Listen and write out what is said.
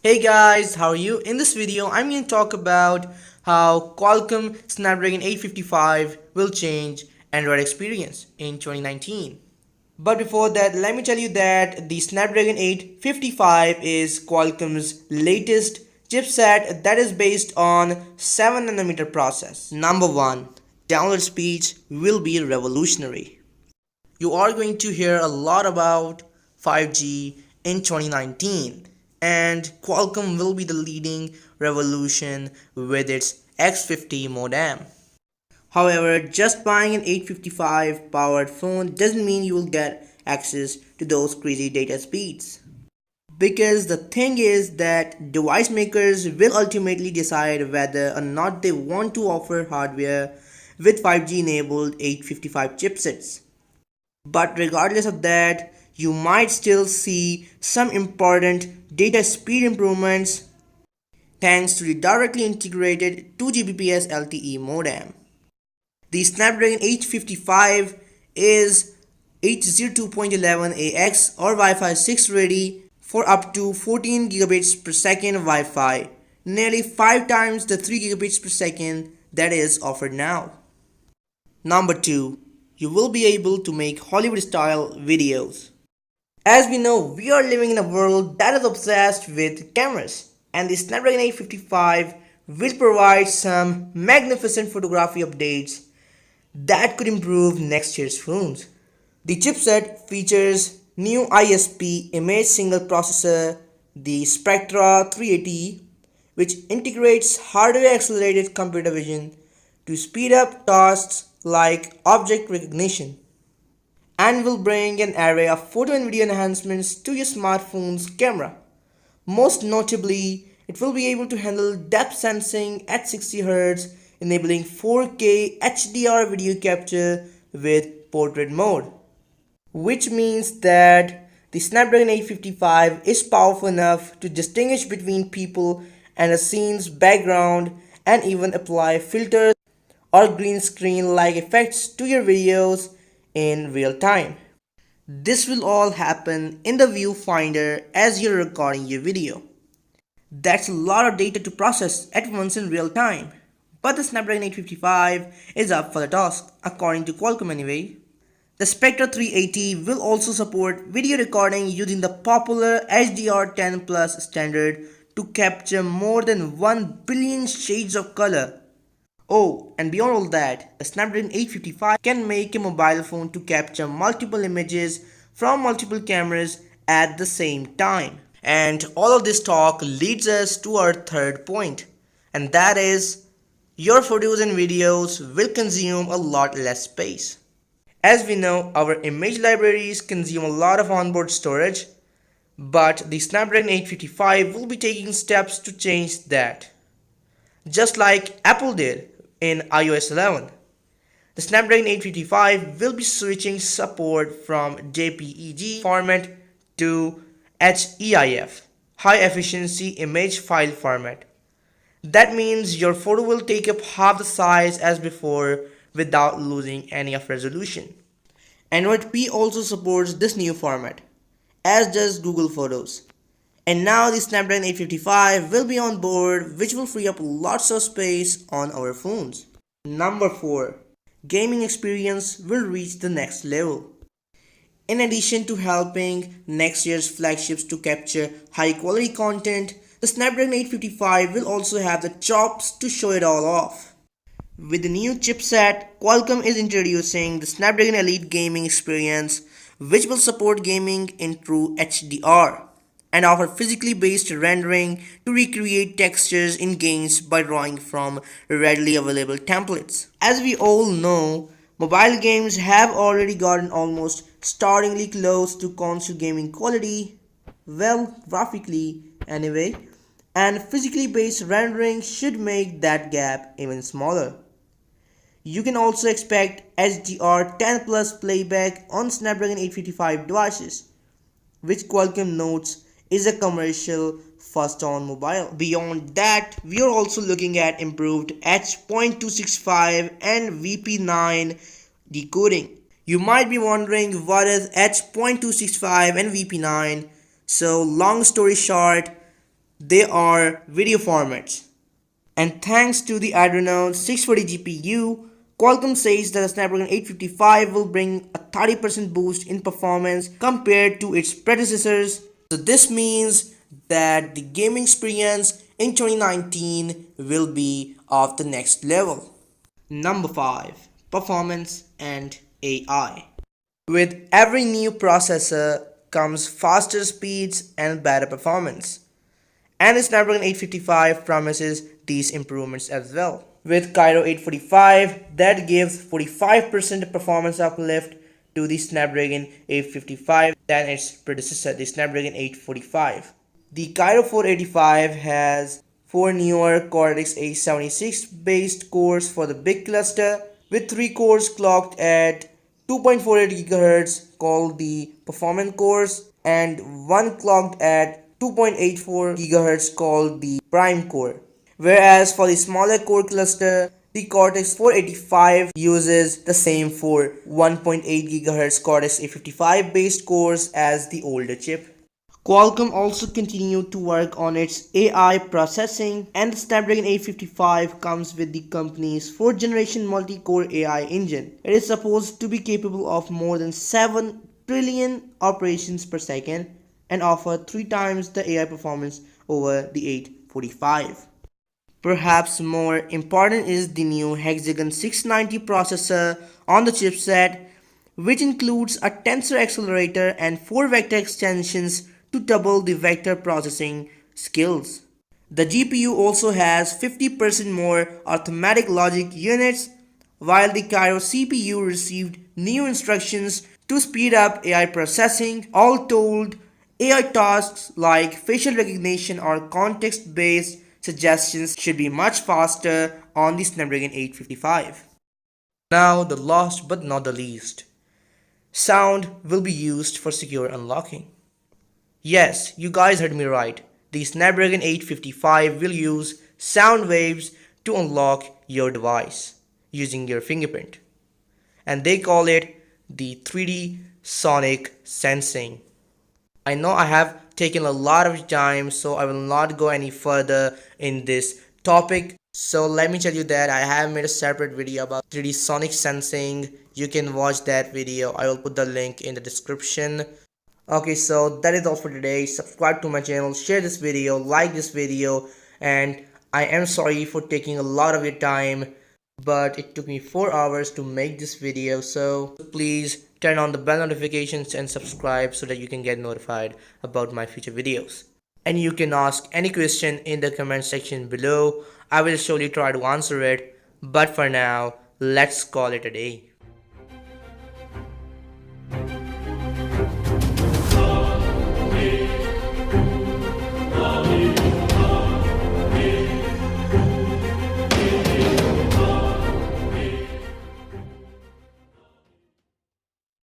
Hey guys, how are you? In this video, I'm going to talk about how Qualcomm Snapdragon 855 will change Android experience in 2019. But before that, let me tell you that the Snapdragon 855 is Qualcomm's latest chipset that is based on 7nm process. Number 1. Download speeds will be revolutionary. You are going to hear a lot about 5G in 2019, and Qualcomm will be the leading revolution with its X50 modem. However, just buying an 855 powered phone doesn't mean you will get access to those crazy data speeds. Because the thing is that device makers will ultimately decide whether or not they want to offer hardware with 5G enabled 855 chipsets. But regardless of that, you might still see some important data speed improvements thanks to the directly integrated 2Gbps LTE modem. The Snapdragon 855 is 802.11ax or Wi-Fi 6 ready for up to 14 gigabits per second Wi-Fi, nearly 5 times the 3 gigabits per second that is offered now. Number 2. You will be able to make Hollywood style videos. As we know, we are living in a world that is obsessed with cameras, and the Snapdragon 855 will provide some magnificent photography updates that could improve next year's phones. The chipset features new ISP image signal processor, the Spectra 380, which integrates hardware accelerated computer vision to speed up tasks like object recognition, and will bring an array of photo and video enhancements to your smartphone's camera. Most notably, it will be able to handle depth sensing at 60Hz, enabling 4K HDR video capture with portrait mode, which means that the Snapdragon 855 is powerful enough to distinguish between people and a scene's background and even apply filters or green screen like effects to your videos in real time. This will all happen in the viewfinder as you're recording your video. That's a lot of data to process at once in real time. But the Snapdragon 855 is up for the task, according to Qualcomm anyway. The Spectra 380 will also support video recording using the popular HDR10 Plus standard to capture more than 1 billion shades of color. Oh, and beyond all that, the Snapdragon 855 can make a mobile phone to capture multiple images from multiple cameras at the same time. And all of this talk leads us to our third point, and that is your photos and videos will consume a lot less space. As we know, our image libraries consume a lot of onboard storage, but the Snapdragon 855 will be taking steps to change that, just like Apple did in iOS 11. The Snapdragon 855 will be switching support from JPEG format to HEIF, high efficiency image file format. That means your photo will take up half the size as before without losing any of resolution. Android P also supports this new format, as does Google Photos. And now the Snapdragon 855 will be on board, which will free up lots of space on our phones. Number 4. Gaming experience will reach the next level. In addition to helping next year's flagships to capture high quality content, the Snapdragon 855 will also have the chops to show it all off. With the new chipset, Qualcomm is introducing the Snapdragon Elite Gaming Experience, which will support gaming in true HDR and offer physically based rendering to recreate textures in games by drawing from readily available templates. As we all know, mobile games have already gotten almost startlingly close to console gaming quality, well, graphically anyway, and physically based rendering should make that gap even smaller. You can also expect HDR10 Plus playback on Snapdragon 855 devices, which Qualcomm notes is a commercial first on mobile. Beyond that, we are also looking at improved H.265 and VP9 decoding. You might be wondering what is H.265 and VP9. So long story short, they are video formats. And thanks to the Adreno 640 GPU, Qualcomm says that the Snapdragon 855 will bring a 30% boost in performance compared to its predecessors. So this means that the gaming experience in 2019 will be of the next level. Number 5. Performance and AI. With every new processor comes faster speeds and better performance. And the Snapdragon 855 promises these improvements as well. With Cairo 845, that gives 45% performance uplift to the Snapdragon 855 than its predecessor, the Snapdragon 845. The Cairo 485 has 4 newer Cortex A76 based cores for the big cluster, with 3 cores clocked at 2.48 GHz called the performance cores and 1 clocked at 2.84 GHz called the prime core. Whereas for the smaller core cluster, the Cortex 485 uses the same for 1.8 GHz Cortex A55 based cores as the older chip. Qualcomm also continued to work on its AI processing, and the Snapdragon 855 comes with the company's 4th generation multi-core AI engine. It is supposed to be capable of more than 7 trillion operations per second and offer 3 times the AI performance over the 845. Perhaps more important is the new Hexagon 690 processor on the chipset, which includes a tensor accelerator and 4 vector extensions to double the vector processing skills. The GPU also has 50% more arithmetic logic units, while the Cairo CPU received new instructions to speed up AI processing. All told, AI tasks like facial recognition or context-based suggestions should be much faster on the Snapdragon 855. Now the last but not the least. Sound will be used for secure unlocking. Yes, you guys heard me right. The Snapdragon 855 will use sound waves to unlock your device using your fingerprint. And they call it the 3D sonic sensing. I know I have taken a lot of time, so I will not go any further in this topic. So let me tell you that I have made a separate video about 3D sonic sensing. You can watch that video. I will put the link in the description. Okay, so that is all for today. Subscribe to my channel, share this video, like this video, and I am sorry for taking a lot of your time, but it took me 4 hours to make this video, so please turn on the bell notifications and subscribe so that you can get notified about my future videos. And you can ask any question in the comment section below. I will surely try to answer it, but for now, let's call it a day.